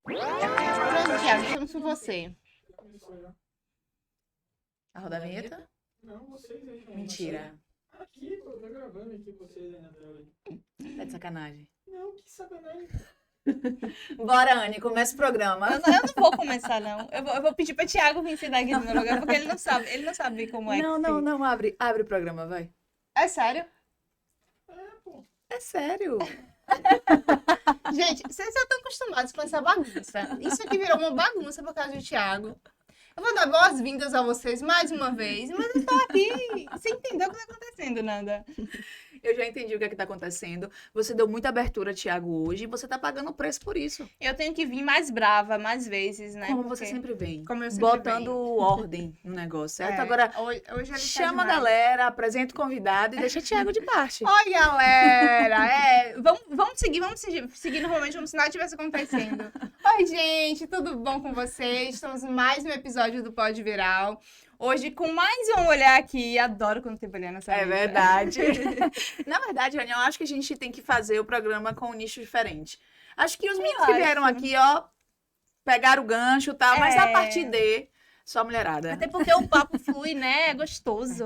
Pronto, Thiago, estamos com você. A roda a vinheta? Não, vocês deixam. Mentira. Aqui, pô, eu tô gravando aqui vocês aí na tela. Tá de sacanagem. Não, que sacanagem. Bora, Anne, começa o programa. Eu não vou começar, não. Eu vou pedir pra Thiago vir ensinar aqui no meu lugar, porque ele não sabe como é. Não, abre o programa, vai. É sério? É sério. Gente, vocês já estão acostumados com essa bagunça. Isso aqui virou uma bagunça por causa do Thiago. Eu vou dar boas-vindas a vocês mais uma vez, mas eu tô aqui sem entender o que tá acontecendo, Nanda. Eu já entendi o que é que tá acontecendo. Você deu muita abertura, Thiago, hoje, e você tá pagando o preço por isso. Eu tenho que vir mais brava, mais vezes, né? Como porque- você sempre vem. Como eu sempre Botando venho. ordem no negócio, certo? É, Agora, hoje ele chama a tá demais. galera, apresenta o convidado e deixa o Thiago de parte. Oi, galera! Vamos seguir normalmente como se nada tivesse acontecendo. Oi, gente, tudo bom com vocês? Estamos em mais um episódio do Pod Viral. Hoje, com mais um olhar aqui. Adoro quando tem olhar nessa É mesa. verdade. Na verdade, Anny, eu acho que a gente tem que fazer o programa com um nicho diferente. Acho que os meninos que vieram acho. aqui, ó, pegaram o gancho e tal, mas É. a partir de só mulherada. Até porque o papo flui, né? É gostoso.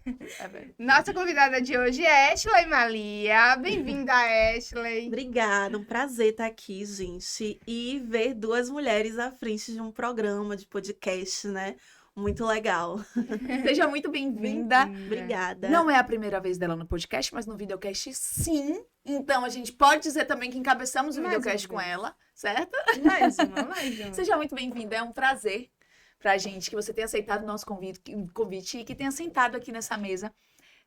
É verdade. Nossa convidada de hoje é Ashley Malia. Bem-vinda, Ashley. Obrigada, um prazer estar aqui, gente, e ver duas mulheres à frente de um programa de podcast, né? Muito legal. Seja muito bem-vinda. Obrigada. Não é a primeira vez dela no podcast, mas no videocast sim. Então a gente pode dizer também que encabeçamos o Mais videocast uma com vez. ela, certo? Mais uma. Seja muito bem-vinda, é um prazer pra gente que você tenha aceitado o nosso convite e que tenha sentado aqui nessa mesa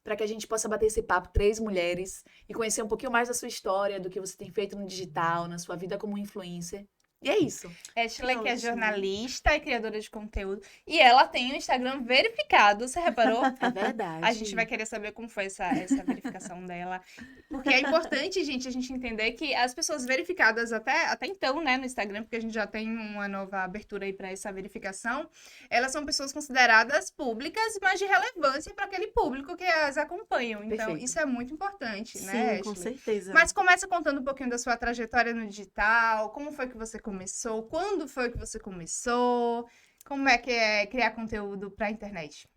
para que a gente possa bater esse papo, três mulheres, e conhecer um pouquinho mais da sua história, do que você tem feito no digital, na sua vida como influencer. E é isso. Ashley, que é Ótimo. jornalista e criadora de conteúdo. E ela tem um Instagram verificado, você reparou? É verdade. A gente vai querer saber como foi essa verificação dela. Porque é importante, gente, a gente entender que as pessoas verificadas até então, né, no Instagram, porque a gente já tem uma nova abertura aí para essa verificação, elas são pessoas consideradas públicas, mas de relevância para aquele público que as acompanham. Então, Perfeito. isso é muito importante, Sim, né, com Ashley? certeza. Mas começa contando um pouquinho da sua trajetória no digital, como foi que você começou, quando foi que você começou, como é que é criar conteúdo para a internet?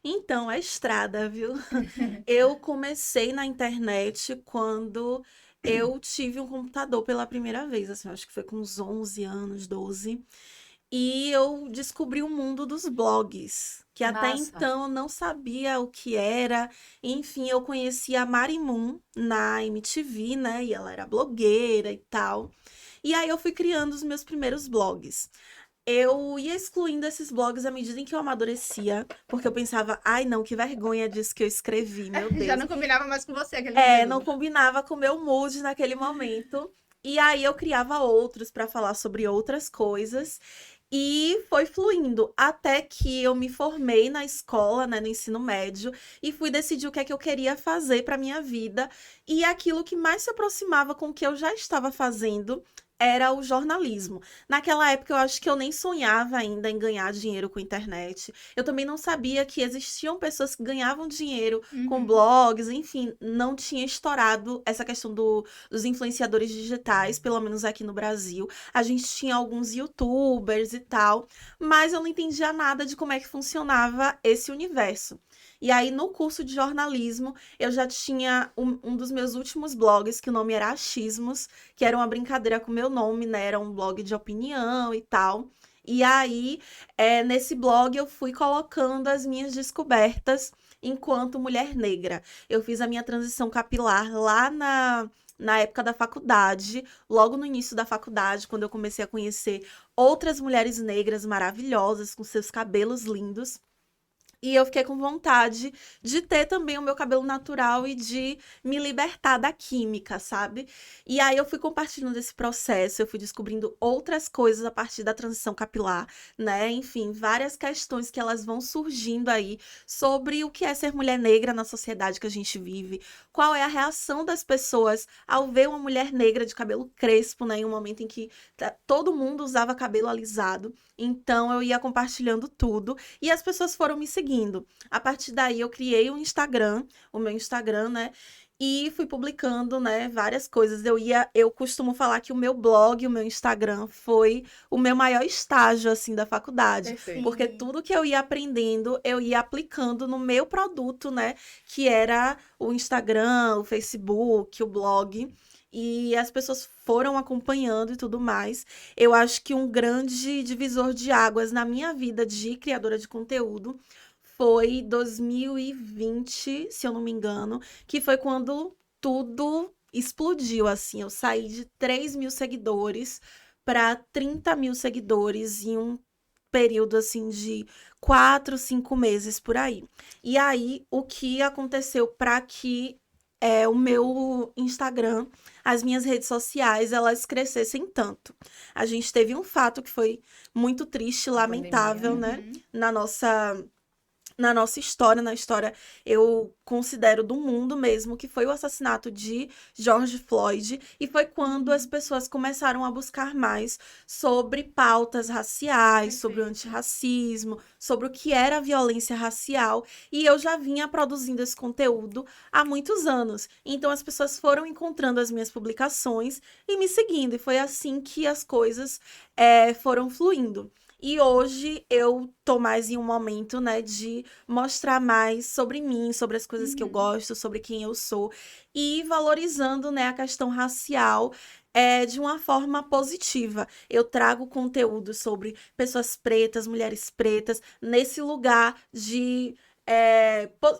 Então, é estrada, viu? Eu comecei na internet quando eu tive um computador pela primeira vez, assim, acho que foi com uns 11 anos, 12. E eu descobri o mundo dos blogs, que até Massa. então eu não sabia o que era. Enfim, eu conheci a Mari Moon na MTV, né? E ela era blogueira e tal. E aí eu fui criando os meus primeiros blogs. Eu ia excluindo esses blogs à medida em que eu amadurecia, porque eu pensava, ai não, que vergonha disso que eu escrevi, meu Deus. Já não combinava mais com você aquele É, período. não combinava com o meu mood naquele momento. E aí eu criava outros para falar sobre outras coisas. E foi fluindo até que eu me formei na escola, né, no ensino médio, e fui decidir o que é que eu queria fazer para minha vida. E aquilo que mais se aproximava com o que eu já estava fazendo era o jornalismo. Naquela época eu acho que eu nem sonhava ainda em ganhar dinheiro com internet. Eu também não sabia que existiam pessoas que ganhavam dinheiro com blogs, enfim, não tinha estourado essa questão dos influenciadores digitais, pelo menos aqui no Brasil. A gente tinha alguns YouTubers e tal, mas eu não entendia nada de como é que funcionava esse universo. E aí, no curso de jornalismo, eu já tinha um dos meus últimos blogs, que o nome era Achismos, que era uma brincadeira com o meu nome, né? Era um blog de opinião e tal. E aí, nesse blog, eu fui colocando as minhas descobertas enquanto mulher negra. Eu fiz a minha transição capilar lá na época da faculdade, logo no início da faculdade, quando eu comecei a conhecer outras mulheres negras maravilhosas, com seus cabelos lindos. E eu fiquei com vontade de ter também o meu cabelo natural e de me libertar da química, sabe? E aí eu fui compartilhando esse processo, eu fui descobrindo outras coisas a partir da transição capilar, né? Enfim, várias questões que elas vão surgindo aí sobre o que é ser mulher negra na sociedade que a gente vive, qual é a reação das pessoas ao ver uma mulher negra de cabelo crespo, né? Em um momento em que todo mundo usava cabelo alisado. Então eu ia compartilhando tudo. E as pessoas foram me seguindo. A partir daí, eu criei um Instagram, o meu Instagram, né? E fui publicando, né, várias coisas. Eu costumo falar que o meu blog, o meu Instagram foi o meu maior estágio, assim, da faculdade. Perfeito. Porque tudo que eu ia aprendendo, eu ia aplicando no meu produto, né? Que era o Instagram, o Facebook, o blog. E as pessoas foram acompanhando e tudo mais. Eu acho que um grande divisor de águas na minha vida de criadora de conteúdo foi 2020, se eu não me engano, que foi quando tudo explodiu, assim. Eu saí de 3.000 seguidores para 30.000 seguidores em um período, assim, de 4, 5 meses por aí. E aí, o que aconteceu para que o meu Instagram, as minhas redes sociais, elas crescessem tanto? A gente teve um fato que foi muito triste, lamentável, Pandemia. né? Na nossa história, na história, eu considero do mundo mesmo, que foi o assassinato de George Floyd, e foi quando as pessoas começaram a buscar mais sobre pautas raciais, sobre o Perfeito. antirracismo, sobre o que era a violência racial, e eu já vinha produzindo esse conteúdo há muitos anos. Então as pessoas foram encontrando as minhas publicações e me seguindo, e foi assim que as coisas foram fluindo. E hoje eu tô mais em um momento, né, de mostrar mais sobre mim, sobre as coisas que eu gosto, sobre quem eu sou, e valorizando, né, a questão racial de uma forma positiva. Eu trago conteúdo sobre pessoas pretas, mulheres pretas, nesse lugar de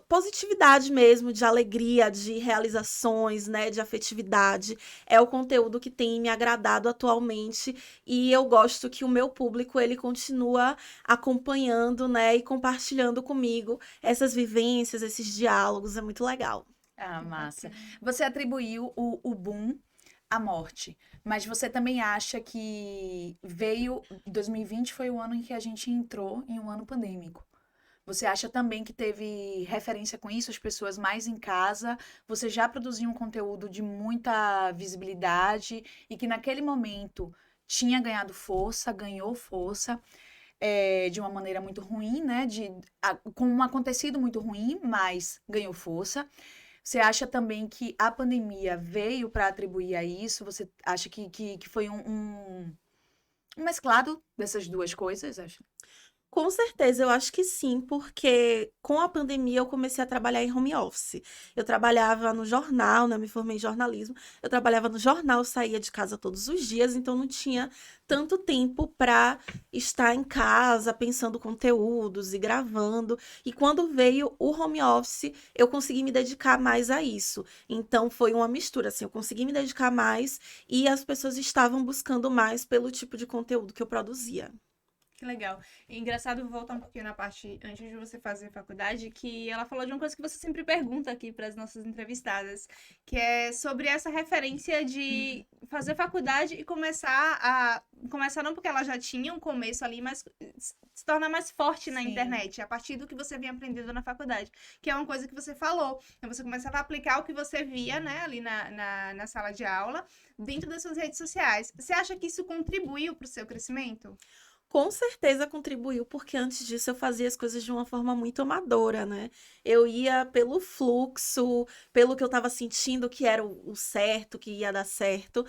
positividade mesmo, de alegria, de realizações, né, de afetividade. É o conteúdo que tem me agradado atualmente e eu gosto que o meu público ele continua acompanhando, né, e compartilhando comigo essas vivências, esses diálogos, é muito legal. Ah, massa. Bacana. Você atribuiu o boom à morte, mas você também acha que 2020 foi o ano em que a gente entrou em um ano pandêmico. Você acha também que teve referência com isso, as pessoas mais em casa? Você já produziu um conteúdo de muita visibilidade e que naquele momento tinha ganhado força, ganhou força, de uma maneira muito ruim, né? Com um acontecido muito ruim, mas ganhou força. Você acha também que a pandemia veio para atribuir a isso? Você acha que foi um mesclado dessas duas coisas? Acho. Com certeza, eu acho que sim, porque com a pandemia eu comecei a trabalhar em home office. Eu trabalhava no jornal, né? Me formei em jornalismo. Eu trabalhava no jornal, saía de casa todos os dias, então não tinha tanto tempo para estar em casa pensando conteúdos e gravando. E quando veio o home office, eu consegui me dedicar mais a isso. Então foi uma mistura, assim, eu consegui me dedicar mais e as pessoas estavam buscando mais pelo tipo de conteúdo que eu produzia. Que legal. E engraçado voltar um pouquinho na parte antes de você fazer faculdade, que ela falou de uma coisa que você sempre pergunta aqui para as nossas entrevistadas, que é sobre essa referência de fazer faculdade e começar não porque ela já tinha um começo ali, mas se tornar mais forte na Sim. internet, a partir do que você vinha aprendendo na faculdade, que é uma coisa que você falou. Então você começava a aplicar o que você via, né, ali na sala de aula, dentro das suas redes sociais. Você acha que isso contribuiu para o seu crescimento? Com certeza contribuiu, porque antes disso eu fazia as coisas de uma forma muito amadora, né? Eu ia pelo fluxo, pelo que eu estava sentindo que era o certo, que ia dar certo.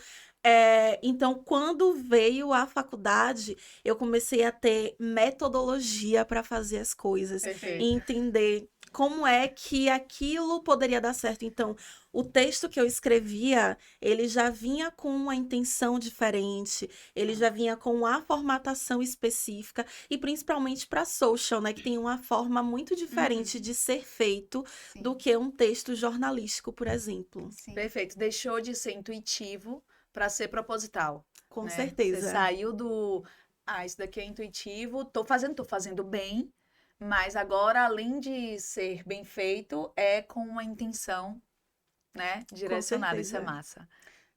Então, quando veio a faculdade, eu comecei a ter metodologia para fazer as coisas Perfeito. e entender como é que aquilo poderia dar certo. Então, o texto que eu escrevia, ele já vinha com uma intenção diferente, ele já vinha com uma formatação específica, e principalmente para social, né, que tem uma forma muito diferente de ser feito Sim. do que um texto jornalístico, por exemplo. Sim. Perfeito. Deixou de ser intuitivo para ser proposital. Com Né? certeza. Você saiu do. Ah, isso daqui é intuitivo, tô fazendo bem, Mas agora, além de ser bem feito, é com uma intenção, né, direcionada. Isso é certeza. massa.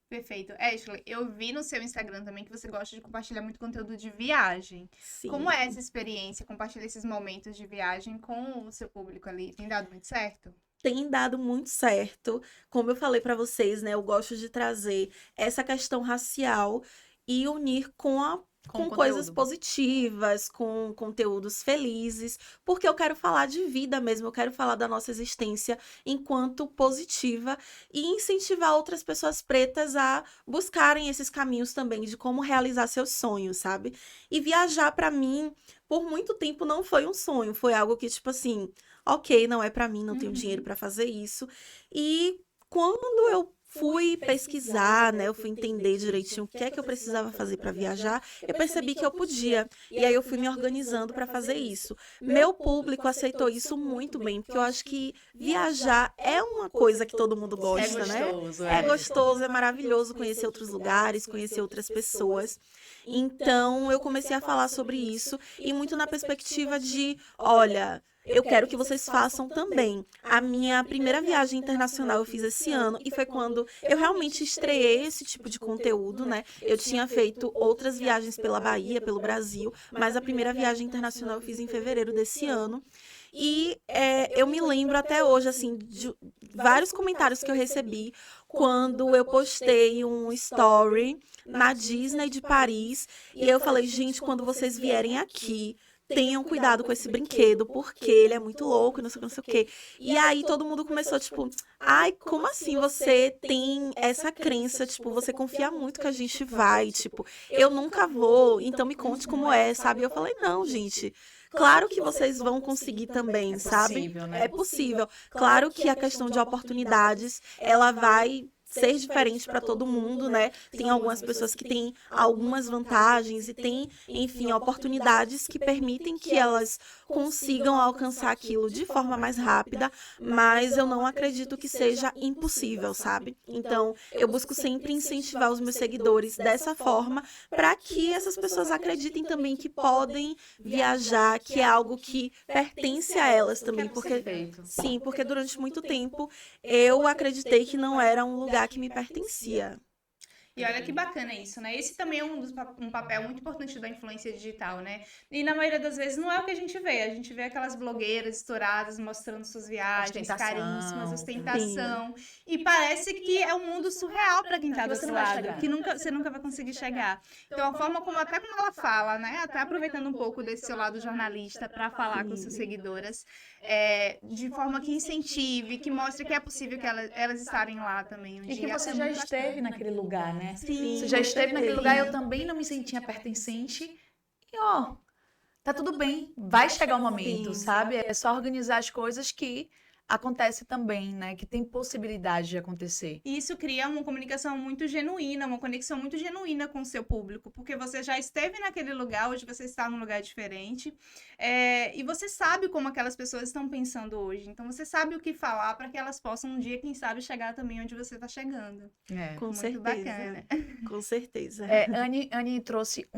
Perfeito. Ashley, eu vi no seu Instagram também que você gosta de compartilhar muito conteúdo de viagem. Sim. Como é essa experiência, compartilhar esses momentos de viagem com o seu público ali? Tem dado muito certo? Tem dado muito certo. Como eu falei pra vocês, né? Eu gosto de trazer essa questão racial e unir com coisas conteúdo. positivas, com conteúdos felizes, porque eu quero falar de vida mesmo, eu quero falar da nossa existência enquanto positiva e incentivar outras pessoas pretas a buscarem esses caminhos também de como realizar seus sonhos, sabe? E viajar pra mim, por muito tempo não foi um sonho, foi algo que tipo assim, ok, não é pra mim, não tenho dinheiro pra fazer isso. E quando eu fui pesquisar, né, eu fui entender direitinho o que é que eu precisava fazer para viajar, eu percebi que eu podia. E aí eu fui me organizando para fazer isso. Meu público aceitou isso muito bem, porque eu acho que viajar é uma coisa que todo mundo gosta, né? gostoso, É gostoso, é maravilhoso conhecer outros lugares, conhecer outras pessoas. Então, eu comecei a falar sobre isso e muito na perspectiva de, olha, eu quero que vocês façam também. A minha primeira viagem internacional eu fiz esse ano e foi quando eu realmente estreiei esse tipo de conteúdo, né? Eu tinha feito outras viagens pela Bahia, pelo Brasil, mas a primeira viagem internacional eu fiz em fevereiro desse ano. E eu me lembro até hoje, assim, de vários comentários que eu recebi quando eu postei um story na Disney de Paris. E eu falei, gente, quando vocês vierem aqui, tenham cuidado com esse brinquedo, porque ele é muito louco e não sei, não sei o quê. E aí todo mundo começou, tipo, ai, como assim você tem essa crença? Tipo, você confia muito que a gente vai, tipo, eu nunca vou, então me conte como é, sabe? Eu falei, não, gente. Claro que vocês vão conseguir também, sabe? possível, né? É possível. Claro que a questão de oportunidades, ela vai ser diferente para todo mundo, né? Tem algumas pessoas que têm algumas vantagens e tem, enfim, oportunidades que permitem que elas consigam alcançar aquilo de forma mais rápida, mas eu não acredito que seja impossível, sabe? Então, eu busco sempre incentivar os meus seguidores dessa forma para que essas pessoas acreditem também que podem viajar, que é algo que pertence a elas também, porque Perfeito. sim, porque durante muito tempo eu acreditei que não era um lugar que me pertencia. E olha que bacana isso, né? Esse também é um papel muito importante da influência digital, né? E na maioria das vezes não é o que a gente vê. A gente vê aquelas blogueiras estouradas mostrando suas viagens, Ostentação. caríssimas, ostentação. E parece que é um mundo surreal para quem tá do você outro não vai lado, chegar. que você nunca vai conseguir chegar. Então, a forma como, até como ela fala, né? Até aproveitando um pouco desse seu lado jornalista para falar com suas seguidoras, de forma que incentive, que mostre que é possível que elas estarem lá também um E dia. que você É já muito esteve bacana. naquele lugar, né? Sim, Você já com esteve naquele certeza. lugar, eu também não me sentia pertencente. E ó, tá tudo bem. Vai chegar o momento, Sim. sabe? É só organizar as coisas que acontece também, né? Que tem possibilidade de acontecer. E isso cria uma comunicação muito genuína, uma conexão muito genuína com o seu público, porque você já esteve naquele lugar, hoje você está num lugar diferente, e você sabe como aquelas pessoas estão pensando hoje. Então você sabe o que falar para que elas possam um dia, quem sabe, chegar também onde você está chegando. É. Com Muito certeza. bacana. Com certeza. Anne trouxe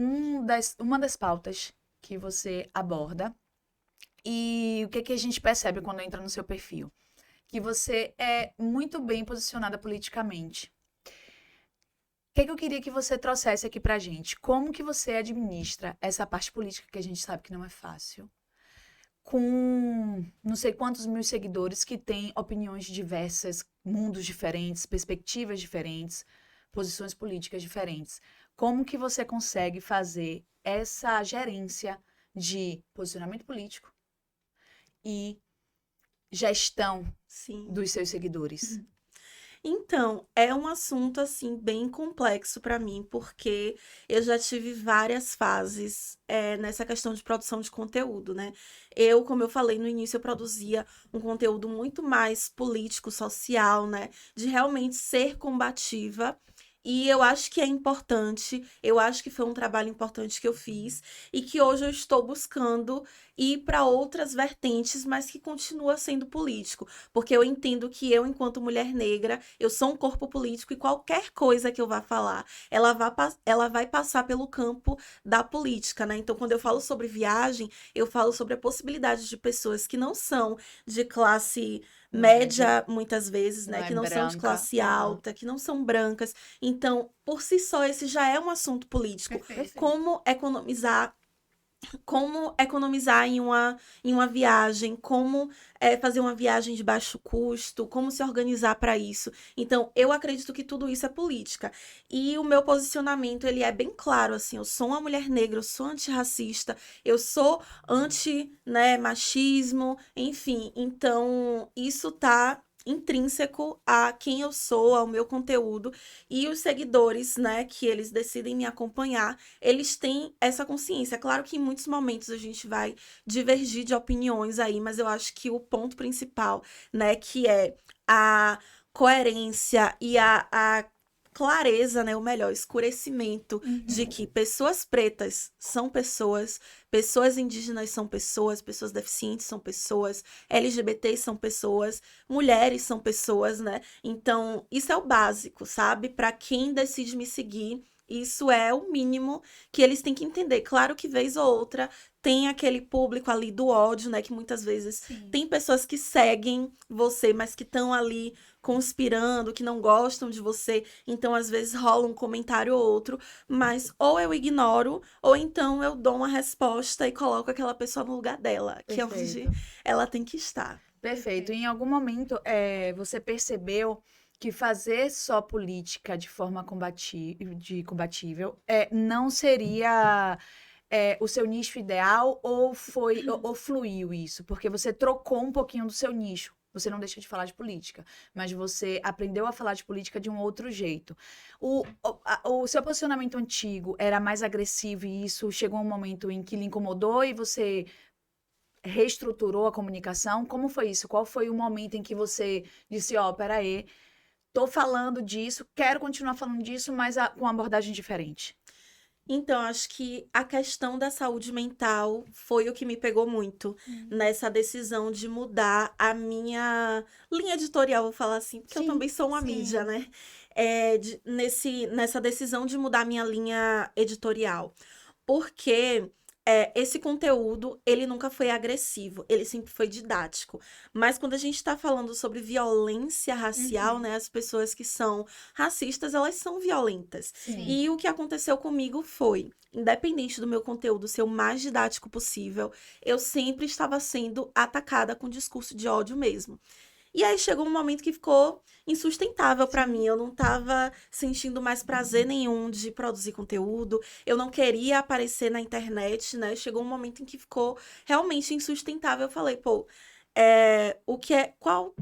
uma das pautas que você aborda. E o que a gente percebe quando entra no seu perfil? Que você é muito bem posicionada politicamente. O que eu queria que você trouxesse aqui pra gente? Como que você administra essa parte política que a gente sabe que não é fácil? Com não sei quantos mil seguidores que têm opiniões diversas, mundos diferentes, perspectivas diferentes, posições políticas diferentes. Como que você consegue fazer essa gerência de posicionamento político e gestão Sim. dos seus seguidores? Então, é um assunto assim bem complexo para mim, porque eu já tive várias fases nessa questão de produção de conteúdo, né? Como eu falei no início, eu produzia um conteúdo muito mais político, social, né? De realmente ser combativa. E eu acho que é importante, eu acho que foi um trabalho importante que eu fiz e que hoje eu estou buscando ir para outras vertentes, mas que continua sendo político. Porque eu entendo que eu, enquanto mulher negra, eu sou um corpo político e qualquer coisa que eu vá falar, ela vai passar pelo campo da política, né? Então, quando eu falo sobre viagem, eu falo sobre a possibilidade de pessoas que não são de classe média, muitas vezes, né? Não é Que não são de branca. classe alta, que não são brancas. Então, por si só, esse já é um assunto político. Perfeito. Como economizar em uma viagem, como fazer uma viagem de baixo custo, como se organizar para isso. Então, eu acredito que tudo isso é política. E o meu posicionamento, ele é bem claro, assim, eu sou uma mulher negra, eu sou antirracista, eu sou anti, né, machismo, enfim. Então, isso tá intrínseco a quem eu sou, ao meu conteúdo, e os seguidores, né, que eles decidem me acompanhar, eles têm essa consciência. Claro que em muitos momentos a gente vai divergir de opiniões aí, mas eu acho que o ponto principal, né, que é a coerência e a clareza, né, o melhor, escurecimento de que pessoas pretas são pessoas, pessoas indígenas são pessoas, pessoas deficientes são pessoas, LGBTs são pessoas, mulheres são pessoas, né? Então, isso é o básico, sabe? Para quem decide me seguir, isso é o mínimo que eles têm que entender. Claro que vez ou outra tem aquele público ali do ódio, né? Que muitas vezes tem pessoas que seguem você, mas que estão ali conspirando, que não gostam de você. Então, às vezes, rola um comentário ou outro, mas ou eu ignoro, ou então eu dou uma resposta e coloco aquela pessoa no lugar dela, que é onde Perfeito. ela tem que estar. Perfeito. Em algum momento, você percebeu que fazer só política de forma combatível não seria o seu nicho ideal ou fluiu isso? Porque você trocou um pouquinho do seu nicho. Você não deixa de falar de política, mas você aprendeu a falar de política de um outro jeito. O seu posicionamento antigo era mais agressivo e isso chegou um momento em que lhe incomodou e você reestruturou a comunicação? Como foi isso? Qual foi o momento em que você disse, peraí, tô falando disso, quero continuar falando disso, mas com uma abordagem diferente? Então, acho que a questão da saúde mental foi o que me pegou muito nessa decisão de mudar a minha linha editorial, vou falar assim, porque eu Sim, também sou uma sim. mídia, né? Nessa decisão de mudar a minha linha editorial. Porque esse conteúdo, ele nunca foi agressivo, ele sempre foi didático. Mas quando a gente está falando sobre violência racial, né? As pessoas que são racistas, elas são violentas. Sim. E o que aconteceu comigo foi, independente do meu conteúdo ser o mais didático possível, eu sempre estava sendo atacada com discurso de ódio mesmo. E aí chegou um momento que ficou insustentável pra mim. Eu não tava sentindo mais prazer nenhum de produzir conteúdo. Eu não queria aparecer na internet, né? Chegou um momento em que ficou realmente insustentável. Eu falei, pô, qual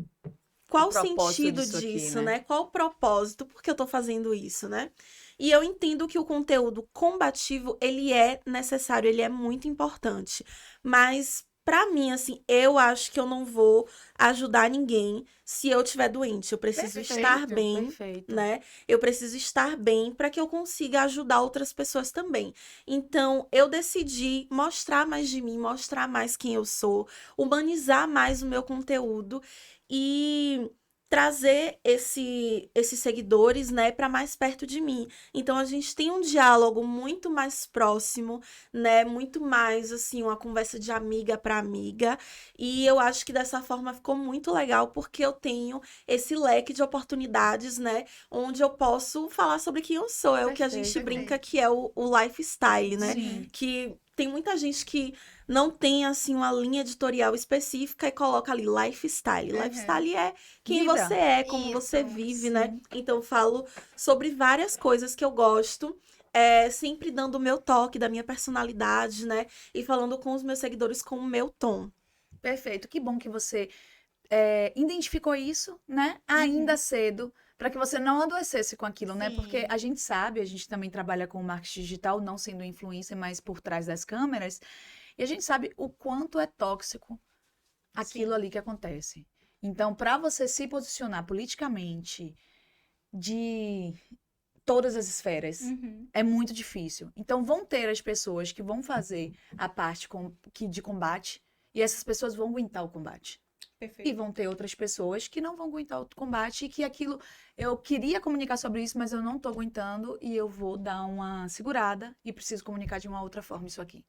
O o propósito sentido disso aqui, disso, né? né? Qual o propósito? Por que eu tô fazendo isso, né? E eu entendo que o conteúdo combativo, ele é necessário, ele é muito importante. Mas, pra mim, assim, eu acho que eu não vou ajudar ninguém se eu estiver doente. Eu preciso estar bem, Perfeito. né? Eu preciso estar bem para que eu consiga ajudar outras pessoas também. Então, eu decidi mostrar mais de mim, mostrar mais quem eu sou, humanizar mais o meu conteúdo e trazer esses seguidores, né, para mais perto de mim. Então a gente tem um diálogo muito mais próximo, né, muito mais assim, uma conversa de amiga para amiga, e eu acho que dessa forma ficou muito legal porque eu tenho esse leque de oportunidades, né, onde eu posso falar sobre quem eu sou. É o que a gente Perfeito. brinca que é o lifestyle, né? Sim. Que tem muita gente que não tem, assim, uma linha editorial específica e coloca ali lifestyle. Uhum. Lifestyle é quem Vida. você é, como você Isso, vive, né? sim. Então, eu falo sobre várias coisas que eu gosto, sempre dando o meu toque da minha personalidade, né? E falando com os meus seguidores com o meu tom. Perfeito. Que bom que você identificou isso, né? Ainda cedo, para que você não adoecesse com aquilo, né? Sim. Porque a gente sabe, a gente também trabalha com marketing digital, não sendo influencer, mas por trás das câmeras, e a gente sabe o quanto é tóxico aquilo Sim. ali que acontece. Então, para você se posicionar politicamente de todas as esferas. Uhum. É muito difícil. Então, vão ter as pessoas que vão fazer a parte de combate e essas pessoas vão aguentar o combate. E Perfeito. vão ter outras pessoas que não vão aguentar o combate e que aquilo... Eu queria comunicar sobre isso, mas eu não tô aguentando e eu vou dar uma segurada e preciso comunicar de uma outra forma isso aqui.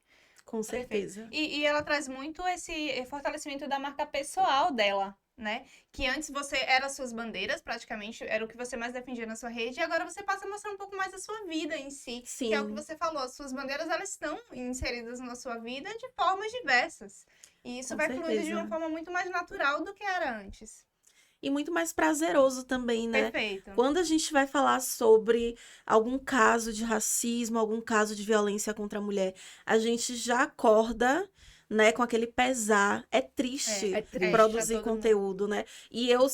Com certeza. E ela traz muito esse fortalecimento da marca pessoal dela, né? Que antes você era suas bandeiras, praticamente, era o que você mais defendia na sua rede, e agora você passa a mostrar um pouco mais da sua vida em si. Sim. Que é o que você falou, as suas bandeiras, elas estão inseridas na sua vida de formas diversas. E isso Com vai fluir de certeza. uma forma muito mais natural do que era antes. E muito mais prazeroso também, né? Perfeito. Quando a gente vai falar sobre algum caso de racismo, algum caso de violência contra a mulher, a gente já acorda, né, com aquele pesar. É triste É triste produzir pra todo conteúdo, né? E eu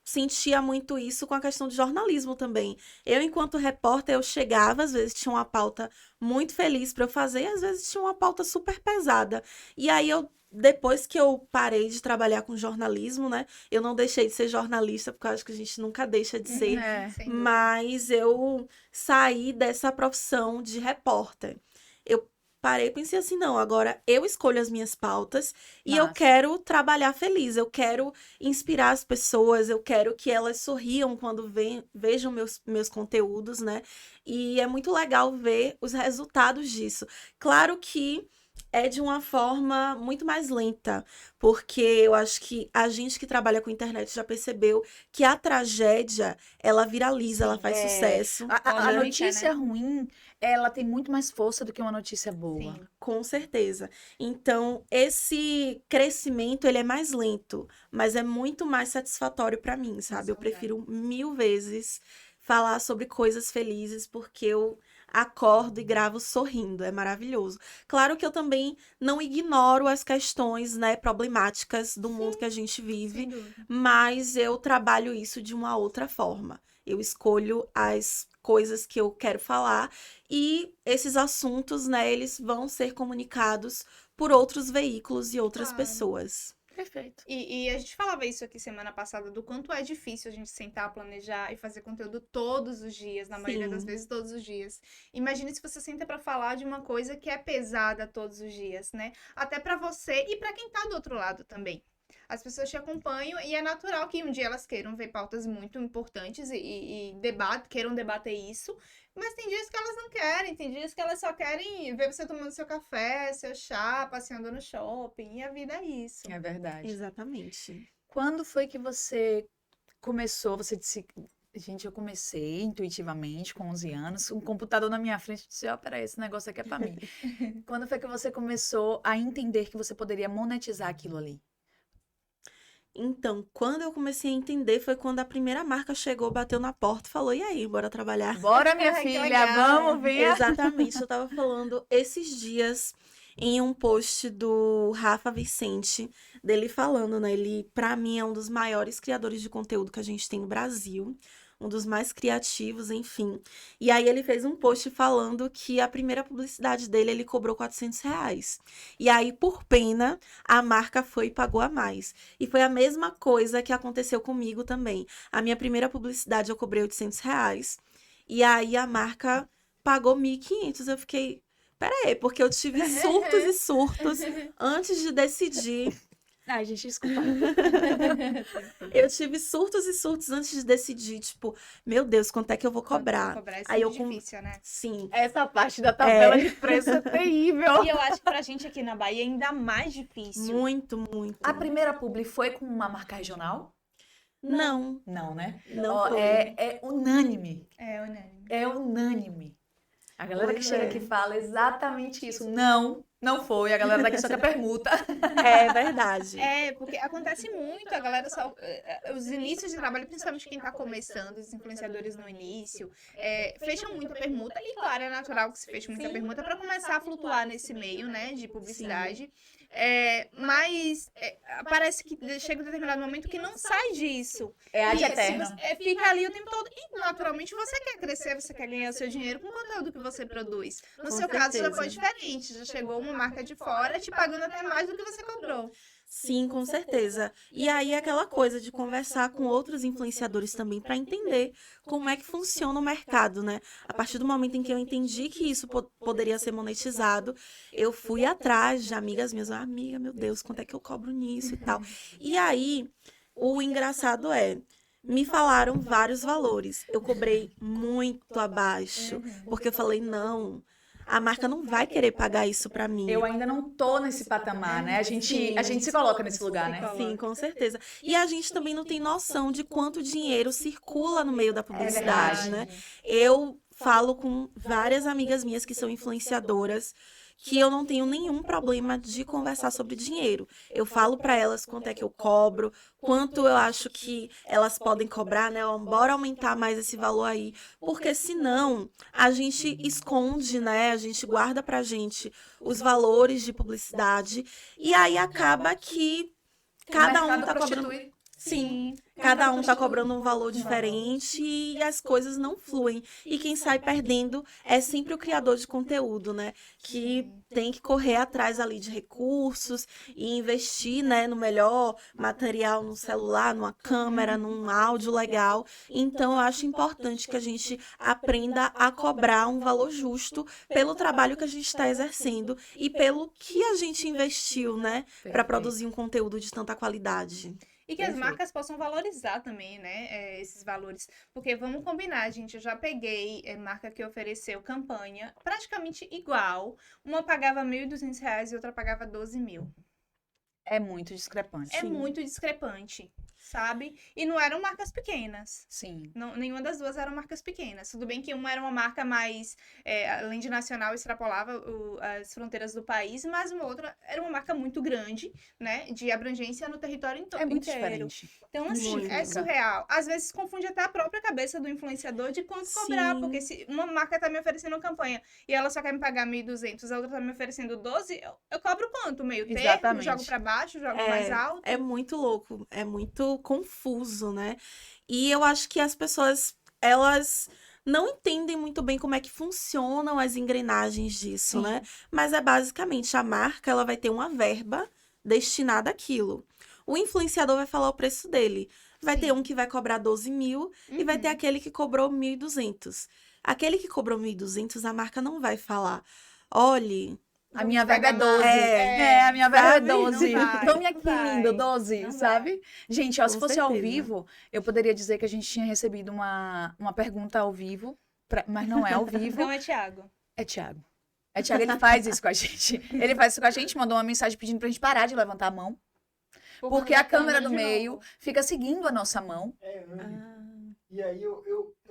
sentia muito isso com a questão de jornalismo também. Eu, enquanto repórter, eu chegava, às vezes tinha uma pauta muito feliz para eu fazer, e às vezes tinha uma pauta super pesada. E aí depois que eu parei de trabalhar com jornalismo, né? Eu não deixei de ser jornalista, porque eu acho que a gente nunca deixa de ser. É. Sem dúvida. Mas eu saí dessa profissão de repórter. Eu parei e pensei assim, não, agora eu escolho as minhas pautas e eu Massa. quero trabalhar feliz, eu quero inspirar as pessoas, eu quero que elas sorriam quando vejam meus conteúdos, né? E é muito legal ver os resultados disso. Claro que é de uma forma muito mais lenta, porque eu acho que a gente que trabalha com internet já percebeu que a tragédia, ela viraliza, ela faz É. sucesso. A Polêmica, notícia né? ruim, ela tem muito mais força do que uma notícia boa. Sim. Com certeza. Então, esse crescimento, ele é mais lento, mas é muito mais satisfatório para mim, sabe? Eu Isso, prefiro 1000 vezes falar sobre coisas felizes, porque eu acordo e gravo sorrindo, é maravilhoso. Claro que eu também não ignoro as questões, né, problemáticas do mundo que a gente vive, Sem dúvida. mas eu trabalho isso de uma outra forma. Eu escolho as coisas que eu quero falar e esses assuntos, né, eles vão ser comunicados por outros veículos e outras Claro. pessoas. Perfeito. E a gente falava isso aqui semana passada, do quanto é difícil a gente sentar, planejar e fazer conteúdo todos os dias, na maioria das Sim. vezes todos os dias. Imagine se você senta pra falar de uma coisa que é pesada todos os dias, né? Até pra você e pra quem tá do outro lado também. As pessoas te acompanham e é natural que um dia elas queiram ver pautas muito importantes e queiram debater isso, mas tem dias que elas não querem, tem dias que elas só querem ver você tomando seu café, seu chá, passeando no shopping, e a vida é isso. É verdade. Exatamente. Quando foi que você começou? Você disse, gente, eu comecei intuitivamente com 11 anos, um computador na minha frente, eu disse, ó, peraí, esse negócio aqui é pra mim. Quando foi que você começou a entender que você poderia monetizar aquilo ali? Então, quando eu comecei a entender foi quando a primeira marca chegou, bateu na porta e falou: "E aí, bora trabalhar?" Bora, minha Que filha, legal. vamos ver. Exatamente, eu tava falando esses dias em um post do Rafa Vicente, dele falando, né? Ele, pra mim, é um dos maiores criadores de conteúdo que a gente tem no Brasil, um dos mais criativos, enfim. E aí ele fez um post falando que a primeira publicidade dele, ele cobrou R$ 400. E aí, por pena, a marca foi e pagou a mais. E foi a mesma coisa que aconteceu comigo também. A minha primeira publicidade eu cobrei R$ 800. E aí a marca pagou 1.500. Eu fiquei, peraí, porque eu tive surtos e surtos antes de decidir. Ai, gente, desculpa. Eu tive surtos e surtos antes de decidir, tipo, meu Deus, quanto é que eu vou cobrar? Cobrar é Aí eu sempre difícil, né? Sim. Essa parte da tabela de preço é terrível. E eu acho que pra gente aqui na Bahia é ainda mais difícil. Muito, muito. A primeira publi foi com uma marca regional? Não, Não, né? não Ó, foi. é unânime. É, unânime. É unânime. A galera que Pois chega é. aqui fala exatamente isso. Não, não foi. A galera daqui só quer permuta. É verdade. É, porque acontece muito, a galera só. Os inícios de trabalho, principalmente quem tá começando, os influenciadores no início, fecham muita permuta, e claro, é natural que se feche muita permuta pra começar a flutuar nesse meio, né, de publicidade. Mas parece que chega um determinado momento que não sai disso. É ad E se eterno. você- fica ali o tempo todo. E naturalmente você quer crescer, você quer ganhar seu dinheiro com o conteúdo que você produz. No Com seu caso já certeza. foi diferente. Já chegou uma marca de fora te pagando até mais do que você cobrou. Sim, com certeza. E aí é aquela coisa de conversar com outros influenciadores também para entender como é que funciona o mercado, né? A partir do momento em que eu entendi que isso poderia ser monetizado, eu fui atrás de amigas minhas, amiga, meu Deus, quanto é que eu cobro nisso e tal. E aí, o engraçado é, me falaram vários valores. Eu cobrei muito abaixo, porque eu falei, não, a marca não vai querer pagar isso para mim. Eu ainda não tô nesse patamar, né? A gente se coloca nesse lugar, né? Sim, com certeza. E a gente também não tem noção de quanto dinheiro circula no meio da publicidade, né? Eu falo com várias amigas minhas que são influenciadoras que eu não tenho nenhum problema de conversar sobre dinheiro. Eu falo para elas quanto é que eu cobro, quanto eu acho que elas podem cobrar, né? Ó, bora aumentar mais esse valor aí, porque senão a gente esconde, né? A gente guarda pra gente os valores de publicidade e aí acaba que cada um tá cobrando. Sim, cada um tá cobrando um valor diferente e as coisas não fluem. E quem sai perdendo é sempre o criador de conteúdo, né? Que tem que correr atrás ali de recursos e investir, né, no melhor material, no celular, numa câmera, num áudio legal. Então, eu acho importante que a gente aprenda a cobrar um valor justo pelo trabalho que a gente está exercendo e pelo que a gente investiu, né, para produzir um conteúdo de tanta qualidade. E que as marcas possam valorizar também, né, esses valores. Porque vamos combinar, gente, eu já peguei marca que ofereceu campanha praticamente igual. Uma pagava R$ 1.200 e outra pagava 12.000. É muito discrepante. É muito discrepante, sabe? E não eram marcas pequenas. Sim. Não, nenhuma das duas eram marcas pequenas. Tudo bem que uma era uma marca mais, além de nacional, extrapolava as fronteiras do país, mas uma outra era uma marca muito grande, né? De abrangência no território É muito inteiro. diferente. Então, assim, Muito. é surreal. Às vezes confunde até a própria cabeça do influenciador de quanto cobrar, Sim. porque se uma marca tá me oferecendo campanha e ela só quer me pagar 1.200, a outra tá me oferecendo 12, eu cobro quanto? Meio termo, Exatamente. jogo pra baixo, jogo mais alto. É muito louco, é muito confuso, né? E eu acho que as pessoas, elas não entendem muito bem como é que funcionam as engrenagens disso, né? Mas é basicamente a marca, ela vai ter uma verba destinada àquilo. O influenciador vai falar o preço dele. Vai ter um que vai cobrar 12.000 e vai ter aquele que cobrou 1.200. Aquele que cobrou 1.200, a marca não vai falar, olhe, A minha verba é 12. É, a minha verba é sabe? 12. Não vai, Tome não aqui, vai, lindo, 12, não sabe? Gente, ó, se Com fosse ao certeza. vivo, eu poderia dizer que a gente tinha recebido uma pergunta ao vivo, mas não é ao vivo. Então é Thiago. É Thiago. É Thiago, ele faz isso com a gente. Ele faz isso com a gente, mandou uma mensagem pedindo pra gente parar de levantar a mão, porque a câmera do meio fica seguindo a nossa mão. É, Anne. E aí eu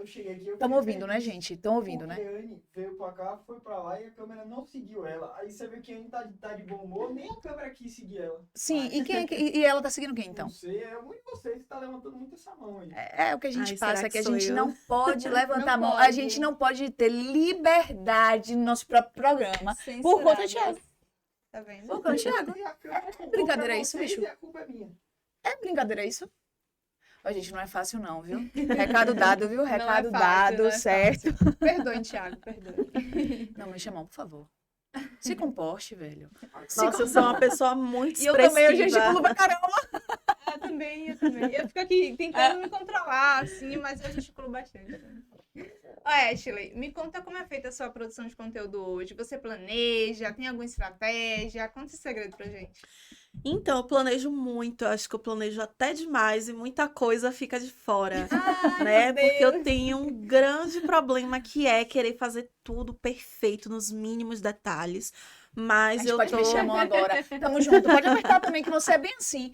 cheguei aqui. Estamos ouvindo, né, gente? Estão ouvindo, né? Porque a Anne veio pra cá, foi pra lá e a câmera não seguiu ela. Aí você vê que a Anne tá de bom humor, nem a câmera quis seguir ela. Sim, Mas, e ela tá seguindo quem, então? Não sei, é muito você que tá levantando muito essa mão aí. É o que a gente Ai, passa, será que a que sou gente eu? não pode levantar a Não mão. A pode. gente não pode ter liberdade no nosso próprio programa. Por conta de Thiago. Tá vendo? Por conta de Thiago. E a câmera comprou Brincadeira pra é isso, vocês bicho? E a culpa é minha. É brincadeira isso? Ó, gente, não é fácil não, viu? Recado dado, viu? Não é Recado fácil, dado, não é certo? fácil. Perdoe, Thiago, perdoe. Não, me chamou, por favor. Se comporte, velho. Nossa, eu sou uma pessoa muito E eu expressiva. também, eu gesticulo pra caramba. Eu também, eu também. Eu fico aqui tentando me controlar, assim, mas eu gesticulo bastante. Ó, Ashley, me conta como é feita a sua produção de conteúdo hoje. Você planeja? Tem alguma estratégia? Conta esse segredo pra gente. Então, eu planejo muito, eu acho que eu planejo até demais e muita coisa fica de fora, né? meu Porque eu Deus. tenho um grande problema que é querer fazer tudo perfeito nos mínimos detalhes. A Mas gente eu pode tô. mexer a mão agora. Tamo junto. Pode apertar também, que você é bem assim.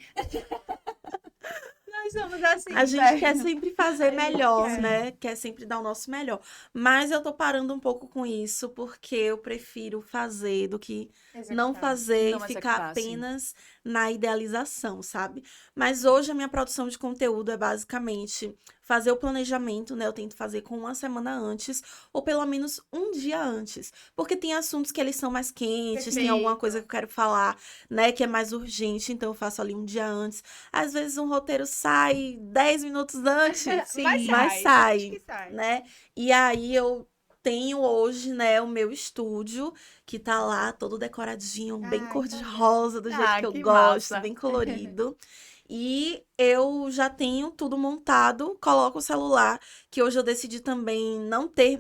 Nós somos assim, A gente velho. quer sempre fazer melhor, quer. né? Quer sempre dar o nosso melhor. Mas eu tô parando um pouco com isso, porque eu prefiro fazer do que não fazer Não e ficar executar, sim. apenas na idealização, sabe? Mas hoje a minha produção de conteúdo é basicamente fazer o planejamento, né? Eu tento fazer com uma semana antes, ou pelo menos um dia antes. Porque tem assuntos que eles são mais quentes, tem alguma Perfeito. coisa que eu quero falar, né? Que é mais urgente, então eu faço ali um dia antes. Às vezes um roteiro sai 10 minutos antes, Sim, mas mas sai, acho que sai. né? E aí eu tenho hoje, né, o meu estúdio, que tá lá todo decoradinho, bem Ai, cor-de-rosa, do jeito Ah, que eu que gosto, massa. bem colorido. E eu já tenho tudo montado, coloco o celular, que hoje eu decidi também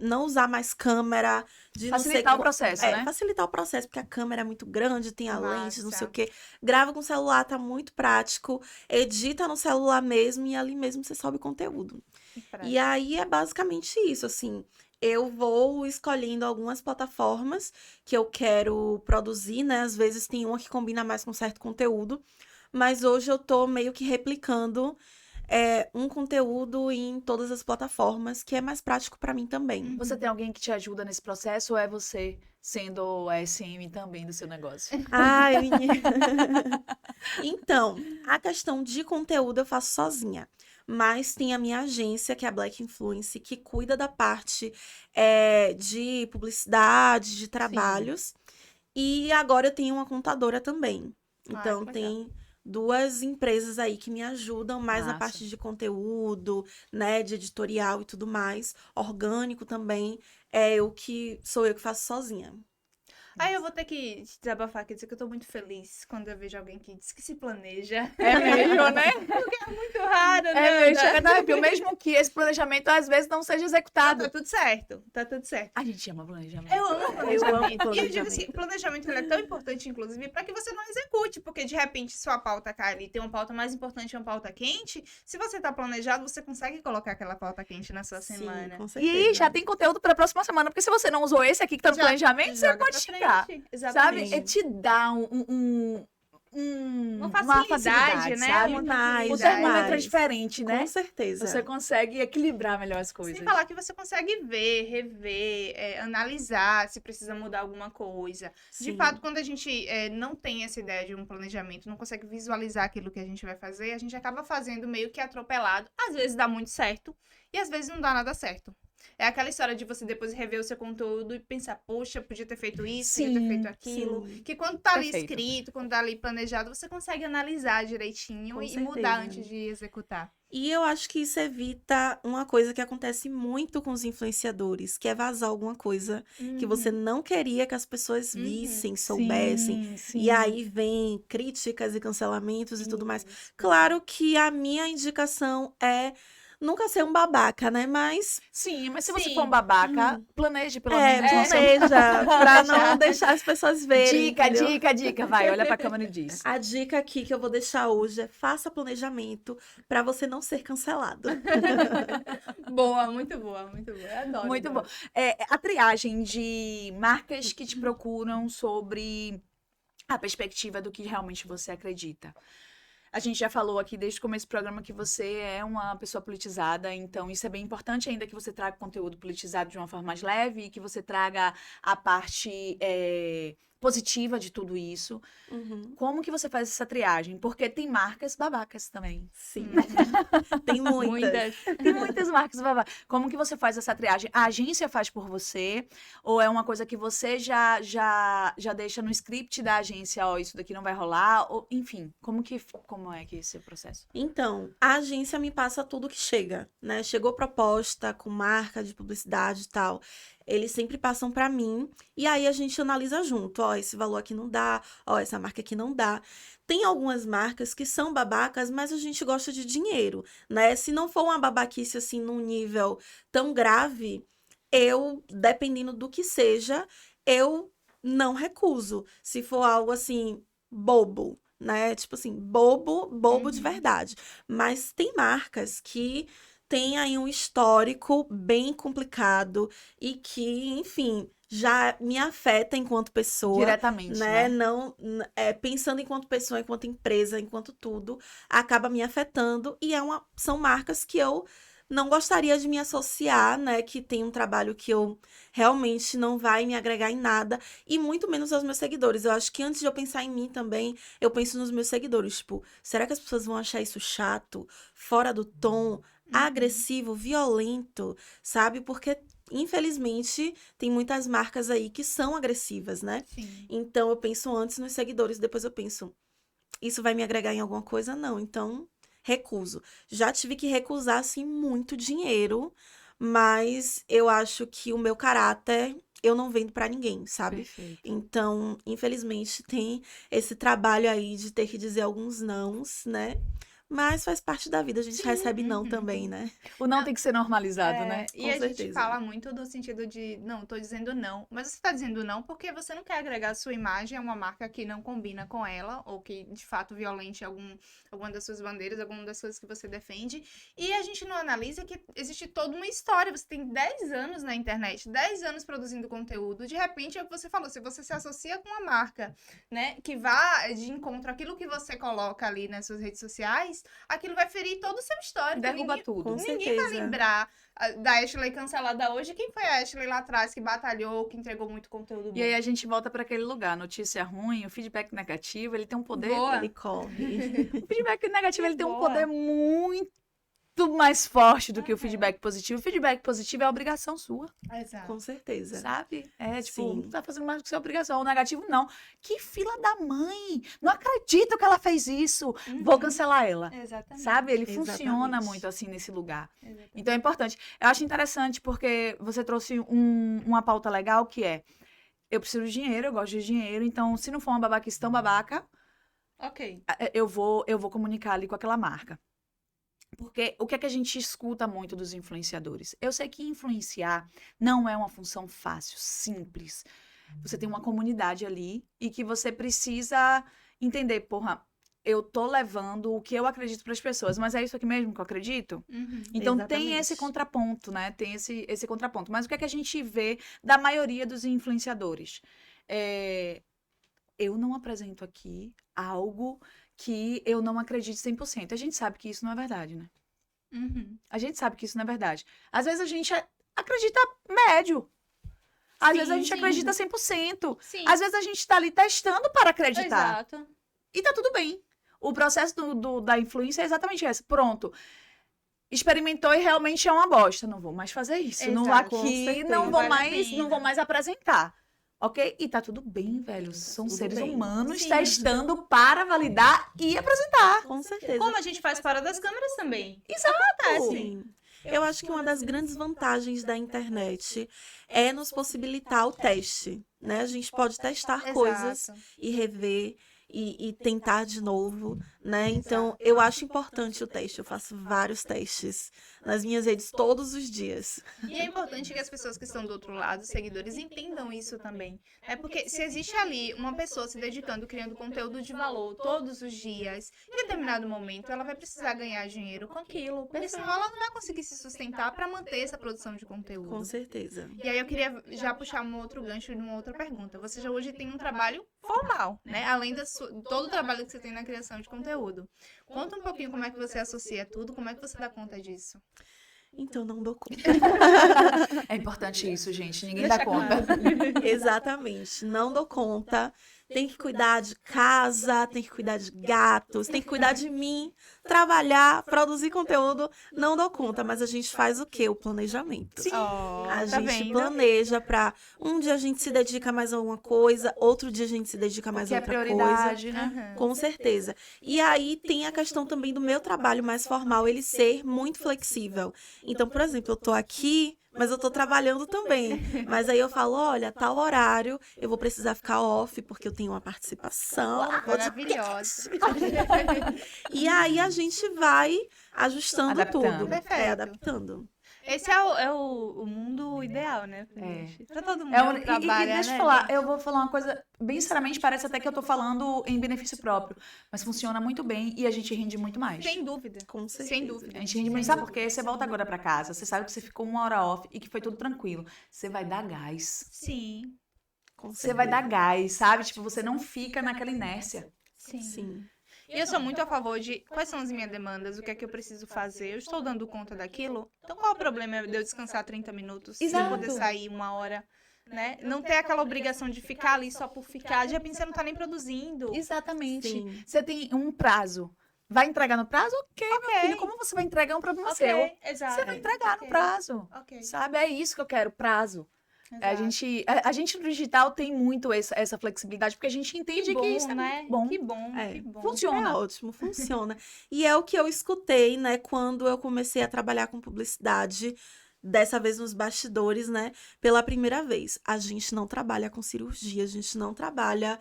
não usar mais câmera, de não sei Facilitar o processo, né? facilitar o processo, porque a câmera é muito grande, tem a lente, não sei o Massa. quê. Grava com o celular, tá muito prático. Edita no celular mesmo e ali mesmo você sobe conteúdo. Que E prático. aí é basicamente isso, assim. Eu vou escolhendo algumas plataformas que eu quero produzir, né? Às vezes tem uma que combina mais com certo conteúdo, mas hoje eu tô meio que replicando um conteúdo em todas as plataformas, que é mais prático pra mim também. Você tem alguém que te ajuda nesse processo ou é você sendo a SM também do seu negócio? Ai, menina. Então, a questão de conteúdo eu faço sozinha. Mas tem a minha agência, que é a Black Influence, que cuida da parte de publicidade, de trabalhos. E agora eu tenho uma contadora também. Ai, Então, que legal. tem duas empresas aí que me ajudam mais na Massa. parte de conteúdo, né, de editorial e tudo mais. Orgânico também. Sou eu que faço sozinha. Aí eu vou ter que te desabafar aqui, dizer que eu tô muito feliz quando eu vejo alguém que diz que se planeja. É mesmo, né? Muito raro, né? É mesmo, chega a arrepio. Mesmo que esse planejamento às vezes não seja executado. Tá tudo certo, tá tudo certo. A gente ama planejamento. Eu amo planejamento. E eu digo assim, planejamento. o planejamento ele é tão importante, inclusive, para que você não execute, porque de repente sua pauta cai ali, tem uma pauta mais importante, uma pauta quente. Se você tá planejado, você consegue colocar aquela pauta quente na sua Sim, semana. com E certeza. aí já tem conteúdo para a próxima semana, porque se você não usou esse aqui que tá no Já planejamento, você joga pode pra xingar. frente. Sabe? Exatamente. É te dar Uma uma facilidade, né? sabe? Uma Demais, O facilidade. termômetro é demais. diferente, né? Com certeza. Você consegue equilibrar melhor as coisas. Sem falar que você consegue ver, rever, analisar se precisa mudar alguma coisa. De Sim. fato, quando a gente não tem essa ideia de um planejamento, não consegue visualizar aquilo que a gente vai fazer, a gente acaba fazendo meio que atropelado. Às vezes dá muito certo e às vezes não dá nada certo. É aquela história de você depois rever o seu conteúdo e pensar, poxa, podia ter feito isso, podia ter Sim, feito aquilo. sim. Que quando tá ali Perfeito. escrito, quando tá ali planejado, você consegue analisar direitinho Com e mudar certeza. antes de executar. E eu acho que isso evita uma coisa que acontece muito com os influenciadores, que é vazar alguma coisa que você não queria que as pessoas Uhum. vissem, soubessem. Sim, sim. E aí vem críticas e cancelamentos e tudo mais. Claro que a minha indicação é nunca ser um babaca, né? Mas Sim, mas se você Sim. for um babaca, planeje pelo menos. no seu- planeja, pra não deixar as pessoas verem. Dica, entendeu? dica, dica. Vai, olha pra câmera e diz. A dica aqui que eu vou deixar hoje é faça planejamento pra você não ser cancelado. Boa, muito boa, muito boa. Eu adoro. Muito adoro. bom. A triagem de marcas que te procuram sobre a perspectiva do que realmente você acredita. A gente já falou aqui desde o começo do programa que você é uma pessoa politizada, então isso é bem importante ainda que você traga conteúdo politizado de uma forma mais leve e que você traga a parte positiva de tudo isso. Uhum. Como que você faz essa triagem? Porque tem marcas babacas também. Sim. Tem muitas. Tem muitas marcas babacas. Como que você faz essa triagem? A agência faz por você? Ou é uma coisa que você já deixa no script da agência, ó, isso daqui não vai rolar? Ou, enfim, como é que é esse processo? Então, a agência me passa tudo que chega, né? Chegou proposta com marca de publicidade e tal. Eles sempre passam pra mim e aí a gente analisa junto. Ó, esse valor aqui não dá, ó, essa marca aqui não dá. Tem algumas marcas que são babacas, mas a gente gosta de dinheiro, né? Se não for uma babaquice assim num nível tão grave, dependendo do que seja, eu não recuso. Se for algo assim, bobo, né? Tipo assim, bobo de verdade. Mas tem marcas que têm aí um histórico bem complicado e que, enfim, já me afeta enquanto pessoa. Diretamente, Né? né? Não, pensando enquanto pessoa, enquanto empresa, enquanto tudo, acaba me afetando e são marcas que eu não gostaria de me associar, né? Que tem um trabalho que eu realmente não vai me agregar em nada e muito menos aos meus seguidores. Eu acho que antes de eu pensar em mim também, eu penso nos meus seguidores. Tipo, será que as pessoas vão achar isso chato, fora do tom, agressivo, violento, sabe? Porque infelizmente tem muitas marcas aí que são agressivas, né? Sim. Então eu penso antes nos seguidores, depois eu penso, isso vai me agregar em alguma coisa? Não, então recuso. Já tive que recusar, assim, muito dinheiro, mas eu acho que o meu caráter eu não vendo pra ninguém, sabe? Perfeito. Então, infelizmente, tem esse trabalho aí de ter que dizer alguns nãos, né? Mas faz parte da vida, a gente recebe não também, né? O não tem que ser normalizado, né? E Com a gente certeza. fala muito do sentido de, não, tô dizendo não. Mas você tá dizendo não porque você não quer agregar sua imagem a uma marca que não combina com ela, ou que de fato violente alguma das suas bandeiras, alguma das coisas que você defende. E a gente não analisa que existe toda uma história. Você tem 10 anos na internet, 10 anos produzindo conteúdo. De repente, é o que você falou, se você se associa com uma marca, né, que vá de encontro àquilo que você coloca ali nas suas redes sociais, aquilo vai ferir todo o seu histórico. Derruba Ninguém- tudo. Com Ninguém vai certeza. lembrar da Ashley cancelada hoje. Quem foi a Ashley lá atrás que batalhou, que entregou muito conteúdo bom? E aí a gente volta para aquele lugar, notícia ruim, o feedback negativo, ele tem um poder. Boa. Ele corre. O feedback negativo, ele tem um Boa. poder muito mais forte do que o feedback positivo. O feedback positivo é a obrigação sua, Exato. Com certeza. sabe? É tipo, Sim. não tá fazendo mais do que sua obrigação. O negativo, não. Que fila da mãe! Não acredito que ela fez isso. Vou cancelar ela. Exatamente. Sabe? Ele Exatamente. funciona muito assim nesse lugar. Exatamente. Então é importante. Eu acho interessante porque você trouxe uma pauta legal que é: eu preciso de dinheiro, eu gosto de dinheiro, então se não for uma babaquice tão babaca, Ok. eu vou comunicar ali com aquela marca. Porque o que é que a gente escuta muito dos influenciadores? Eu sei que influenciar não é uma função fácil, simples. Você tem uma comunidade ali e que você precisa entender, porra, eu tô levando o que eu acredito para as pessoas, mas é isso aqui mesmo que eu acredito? Uhum. Então tem Exatamente. esse contraponto, né? Tem esse contraponto. Mas o que é que a gente vê da maioria dos influenciadores? Eu não apresento aqui algo que eu não acredite 100%. A gente sabe que isso não é verdade, né? Uhum. A gente sabe que isso não é verdade. Às vezes a gente acredita médio. Às vezes a gente sim. acredita 100%. Sim. Às vezes a gente tá ali testando para acreditar. Exato. E tá tudo bem. O processo da influência é exatamente esse. Pronto. Experimentou e realmente é uma bosta. Não vou mais fazer isso. Não vou Exato. Com aqui, certeza. não vou Vale a mais, pena. não vou mais apresentar. Ok? E tá tudo bem, velho. São tudo seres bem. humanos Sim. testando para validar e apresentar. Com certeza. Como a gente faz fora das câmeras também. Exato. Sim. Eu acho que uma das grandes vantagens da internet é nos possibilitar o teste, né? A gente pode testar coisas Exato. e rever e tentar de novo, né? Então, eu acho importante o teste. Eu faço vários testes nas minhas redes todos os dias. E é importante que as pessoas que estão do outro lado, os seguidores, entendam isso também. É porque se existe ali uma pessoa se dedicando, criando conteúdo de valor todos os dias, em determinado momento ela vai precisar ganhar dinheiro com aquilo, porque senão ela não vai conseguir se sustentar para manter essa produção de conteúdo. Com certeza. E aí eu queria já puxar um outro gancho de uma outra pergunta. Você já hoje tem um trabalho formal, né? Além de todo o trabalho que você tem na criação de conteúdo. Conta um pouquinho como é que você associa tudo, como é que você dá conta disso. Então, não dou conta. É importante isso, gente. Ninguém Deixa dá conta. Exatamente, não dou conta. Tem que cuidar de casa, tem que cuidar de gatos, tem que cuidar de mim, trabalhar, produzir conteúdo. Não dou conta, mas a gente faz o quê? O planejamento. Sim. A tá gente vendo? planeja pra um dia a gente se dedica mais a uma coisa, outro dia a gente se dedica mais Que a é outra coisa. prioridade, né? Aham. Com certeza. E aí tem a questão também do meu trabalho mais formal, ele ser muito flexível. Então, por exemplo, eu tô aqui, mas eu tô trabalhando também. Mas aí eu falo, olha, tal horário, eu vou precisar ficar off, porque eu tenho uma participação. Maravilhosa. E aí a gente vai ajustando Adaptando. tudo. Perfeito. Adaptando. Esse é o mundo ideal, né? Pra É. gente. Pra todo mundo E trabalha, deixa eu né, falar, gente? eu vou falar uma coisa, bem sinceramente, parece até que eu tô falando em benefício próprio, mas funciona muito bem e a gente rende muito mais. Sem dúvida. Com certeza. Sem dúvida. A gente rende muito, sabe por quê? Você volta agora pra casa, você sabe que você ficou 1 hora off e que foi tudo tranquilo. Você vai dar gás. Sim. Com Você vai dar certeza. gás, sabe? Tipo, você não fica naquela inércia. Sim. Sim. E eu sou muito a favor de quais são as minhas demandas, o que é que eu preciso fazer, eu estou dando conta daquilo. Então qual o problema de eu descansar 30 minutos, Exato. de poder sair 1 hora, né? Não ter aquela obrigação de ficar ali só por ficar, de repente você não tá nem produzindo. Exatamente. Sim. Você tem um prazo. Vai entregar no prazo? Ok, meu filho. Como você vai entregar um problema seu? Exato. Você vai entregar no Ok. prazo. Ok. Sabe? É isso que eu quero, prazo. A Exato. gente no digital tem muito essa flexibilidade, porque a gente entende que isso é né? muito bom. Que bom, É. que bom. Funciona. É ótimo, funciona. E é o que eu escutei, né, quando eu comecei a trabalhar com publicidade dessa vez nos bastidores, né? Pela primeira vez. A gente não trabalha com cirurgia, a gente não trabalha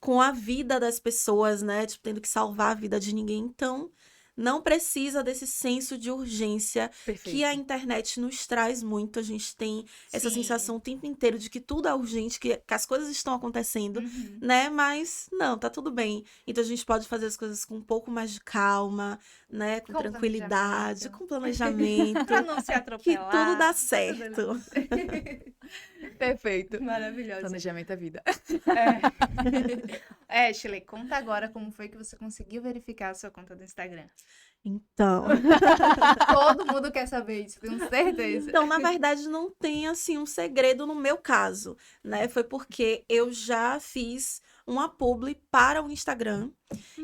com a vida das pessoas, né? Tipo, tendo que salvar a vida de ninguém. Então, não precisa desse senso de urgência que Perfeito. a internet nos traz muito. A gente tem essa Sim. sensação o tempo inteiro de que tudo é urgente, que as coisas estão acontecendo, Uhum. né? Mas não, tá tudo bem. Então a gente pode fazer as coisas com um pouco mais de calma, né? Com Com tranquilidade, planejamento. com planejamento, Pra não se que atropelar. tudo dá Tudo certo. Perfeito. Maravilhoso. Planejamento é vida. Ashley, conta agora como foi que você conseguiu verificar a sua conta do Instagram. Então, Todo mundo quer saber isso, tenho certeza. então, na verdade, não tem assim um segredo no meu caso, né? Foi porque eu já fiz uma publi para o Instagram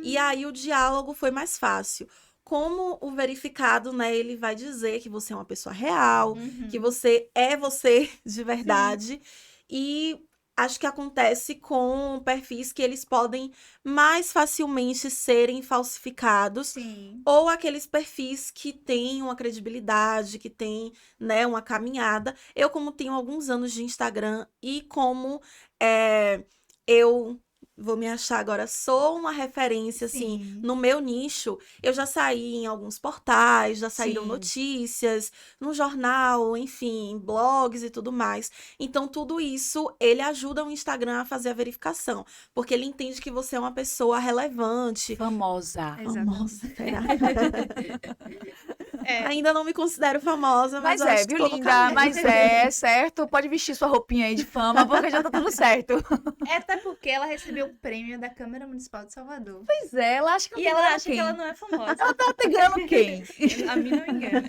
e aí o diálogo foi mais fácil. Como o verificado, né, ele vai dizer que você é uma pessoa real, Uhum. que você é você de verdade. E acho que acontece com perfis que eles podem mais facilmente serem falsificados. Sim. Ou aqueles perfis que têm uma credibilidade, que têm, né, uma caminhada. Eu, como tenho alguns anos de Instagram e como eu vou me achar agora, sou uma referência, assim, Sim. no meu nicho, eu já saí em alguns portais, já saíram Sim. notícias, no jornal, enfim, blogs e tudo mais. Então, tudo isso, ele ajuda o Instagram a fazer a verificação, porque ele entende que você é uma pessoa relevante. Famosa. Famosa, será? É, Ainda não me considero famosa, mas eu acho que Viu, tô no linda? caminho. Mas certo. Pode vestir sua roupinha aí de fama, porque já tá tudo certo. até porque ela recebeu o prêmio da Câmara Municipal de Salvador. Pois é, ela acha que E ela acha que ela não é famosa. Ela tá pegando quem? A mim não engana.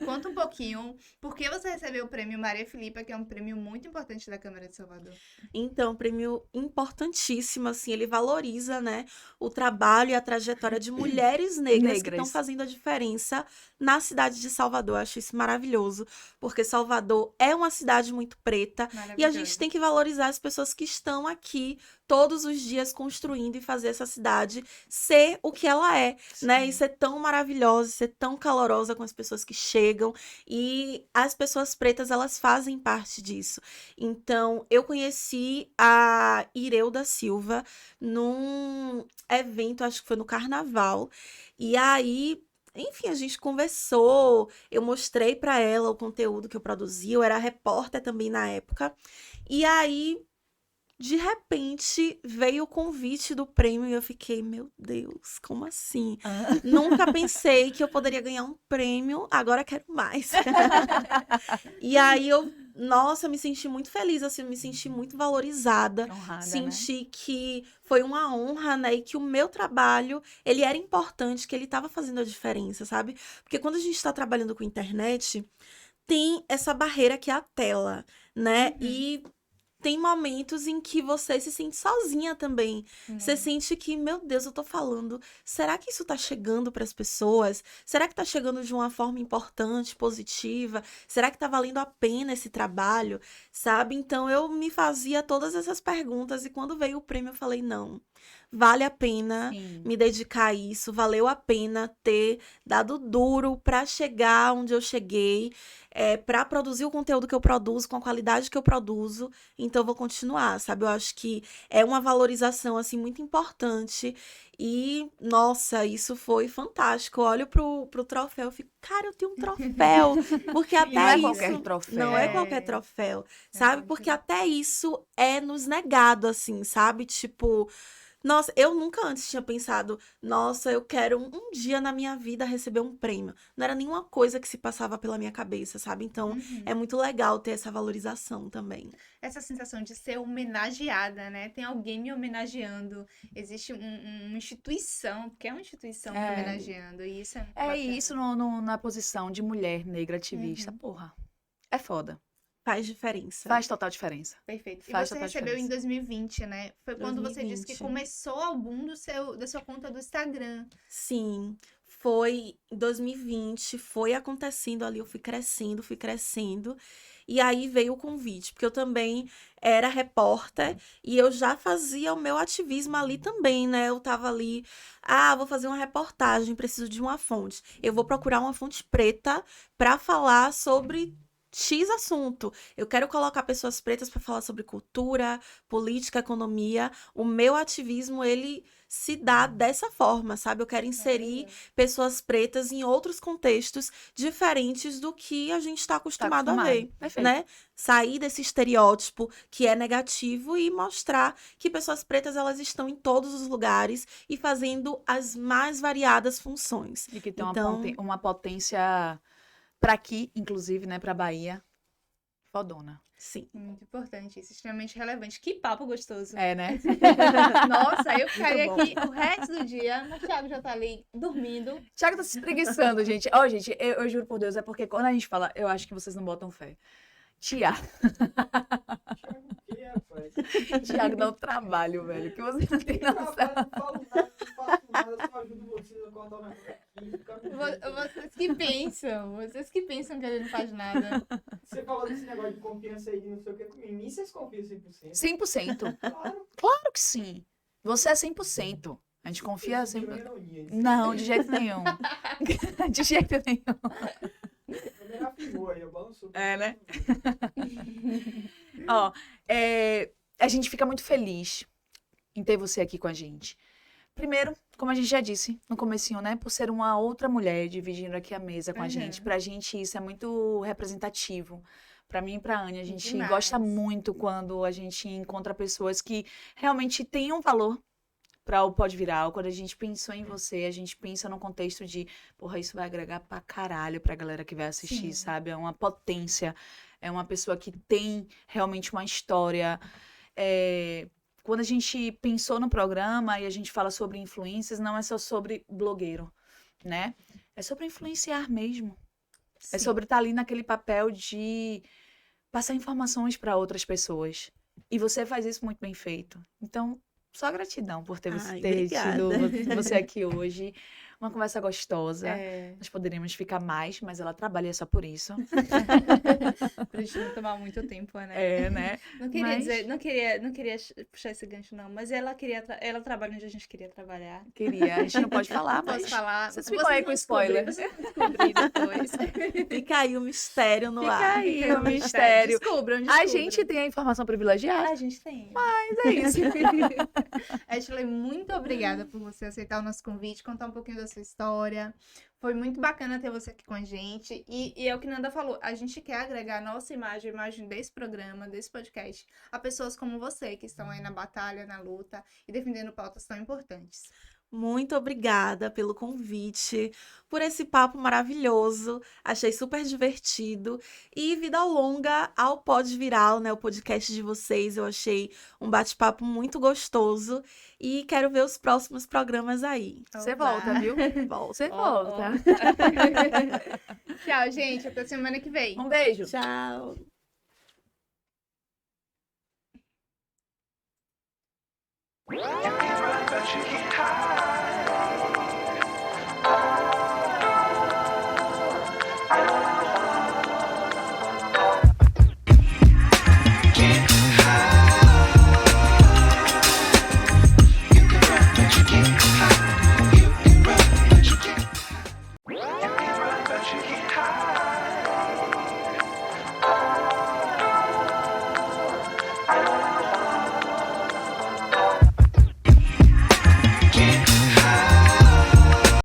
Conta um pouquinho, por que você recebeu o prêmio Maria Filipa, que é um prêmio muito importante da Câmara de Salvador? Então, um prêmio importantíssimo, assim, ele valoriza, né, o trabalho e a trajetória de mulheres negras que estão Negras. fazendo a diferença na cidade de Salvador. Eu acho isso maravilhoso, porque Salvador é uma cidade muito preta e a Maravilhoso. gente tem que valorizar as pessoas que estão aqui todos os dias construindo e fazer essa cidade ser o que ela é, né? E ser tão maravilhosa, ser tão calorosa com as pessoas que chegam. E as pessoas pretas, elas fazem parte disso. Então, eu conheci a Ireuda Silva num evento, acho que foi no Carnaval. E aí, enfim, a gente conversou, eu mostrei pra ela o conteúdo que eu produzia, eu era repórter também na época. E aí, de repente, veio o convite do prêmio e eu fiquei, meu Deus, como assim? Nunca pensei que eu poderia ganhar um prêmio, agora quero mais. E aí nossa, me senti muito feliz, assim, me senti muito valorizada. Honrada, né? Senti que foi uma honra, né? E que o meu trabalho, ele era importante, que ele estava fazendo a diferença, sabe? Porque quando a gente está trabalhando com internet, tem essa barreira que é a tela, né? Uhum. E tem momentos em que você se sente sozinha também. Você Uhum. sente que, meu Deus, eu tô falando, será que isso tá chegando pras pessoas? Será que tá chegando de uma forma importante, positiva? Será que tá valendo a pena esse trabalho? Sabe? Então eu me fazia todas essas perguntas e quando veio o prêmio eu falei, não, vale a pena Sim. me dedicar a isso, valeu a pena ter dado duro pra chegar onde eu cheguei, pra produzir o conteúdo que eu produzo, com a qualidade que eu produzo, então eu vou continuar, sabe? Eu acho que é uma valorização, assim, muito importante e, nossa, isso foi fantástico. Eu olho pro troféu e fico, cara, eu tenho um troféu, porque até não é isso... qualquer troféu. Não é É. qualquer troféu, sabe? muito Porque bom. até isso é nos negado, assim, sabe? Tipo, nossa, eu nunca antes tinha pensado, nossa, eu quero um dia na minha vida receber um prêmio. Não era nenhuma coisa que se passava pela minha cabeça, sabe? Então, Uhum. é muito legal ter essa valorização também. Essa sensação de ser homenageada, né? Tem alguém me homenageando. Existe uma instituição, porque é uma instituição me É. homenageando. E isso é muito É bacana. isso na posição de mulher negra ativista. Porra, é foda. Faz diferença. Faz total diferença. Perfeito. E Faz você total recebeu em diferença. 2020, né? Foi quando você disse que 2020. começou o boom da sua conta do Instagram. Sim. foi em 2020, foi acontecendo ali, eu fui crescendo. E aí veio o convite, porque eu também era repórter e eu já fazia o meu ativismo ali também, né? Eu tava ali, vou fazer uma reportagem, preciso de uma fonte. Eu vou procurar uma fonte preta para falar sobre X assunto. Eu quero colocar pessoas pretas para falar sobre cultura, política, economia. O meu ativismo, ele se dá dessa forma, sabe? Eu quero inserir pessoas pretas em outros contextos diferentes do que a gente está acostumado a ver, Perfeito. né? Sair desse estereótipo que é negativo e mostrar que pessoas pretas, elas estão em todos os lugares e fazendo as mais variadas funções. E que tem Então, uma potência para aqui, inclusive, né, pra Bahia. Fodona. sim. Muito importante, isso, extremamente relevante. Que papo gostoso. É, né? Nossa, eu ficaria bom. aqui o resto do dia, mas o Thiago já tá ali dormindo. Thiago tá se espreguiçando, gente. Ó, gente, eu juro por Deus, é porque quando a gente fala, eu acho que vocês não botam fé. Thiago Que, rapaz? Thiago dá um trabalho, velho, que você não tem noção. Rapaz, não falo nada, não faço nada, só ajudo vocês a contar o negócio aqui. Fica me vendo. Vocês que pensam que ele não faz nada. Você falou desse negócio de confiança aí, de não sei o que, em mim vocês confiam 100%. 100%. Claro, Claro que sim. Você é 100%. A gente confia isso de 100%. ironia. Não, de jeito nenhum. De jeito nenhum. Também afirmou aí, eu balançou. É, né? Ó, a gente fica muito feliz em ter você aqui com a gente. Primeiro, como a gente já disse no comecinho, né? Por ser uma outra mulher dividindo aqui a mesa com a Uhum. gente. Pra gente isso é muito representativo. Pra mim e pra Anne, a gente Demais. gosta muito quando a gente encontra pessoas que realmente têm um valor para o Pode Viral. Quando a gente pensou em você, a gente pensa no contexto de, porra, isso vai agregar pra caralho pra galera que vai assistir, Sim. sabe? É uma potência, é uma pessoa que tem realmente uma história. Quando a gente pensou no programa e a gente fala sobre influências, não é só sobre blogueiro, né? É sobre influenciar mesmo. É sobre estar ali naquele papel de passar informações para outras pessoas. E você faz isso muito bem feito. Então, só gratidão por ter Ai, tido obrigada. você aqui hoje. Uma conversa gostosa. É, Nós poderíamos ficar mais, mas ela trabalha só por isso. pra gente não tomar muito tempo, né? É, né? Não queria Mas- dizer, não queria puxar esse gancho, não, mas ela ela trabalha onde a gente queria trabalhar. Queria. A gente não pode falar, Não posso mas... falar. vocês ficam aí vão com descobrir, spoiler. Vocês vão descobrir depois. Fica aí o mistério no Fica ar. aí o mistério. Descubram. A gente tem a informação privilegiada. A gente tem. Mas é isso. Ashley, muito obrigada por você aceitar o nosso convite, contar um pouquinho da sua história. Foi muito bacana ter você aqui com a gente. E é o que Nanda falou, a gente quer agregar a nossa imagem, a imagem desse programa, desse podcast, a pessoas como você, que estão aí na batalha, na luta e defendendo pautas tão importantes. Muito obrigada pelo convite, por esse papo maravilhoso. Achei super divertido. E vida longa ao Pode Viral, né? O podcast de vocês. Eu achei um bate-papo muito gostoso. E quero ver os próximos programas aí. Você Oba. volta, viu? Volta. Você Ó, volta. ó. Tchau, gente. Até semana que vem. Um beijo. Tchau. But you get high.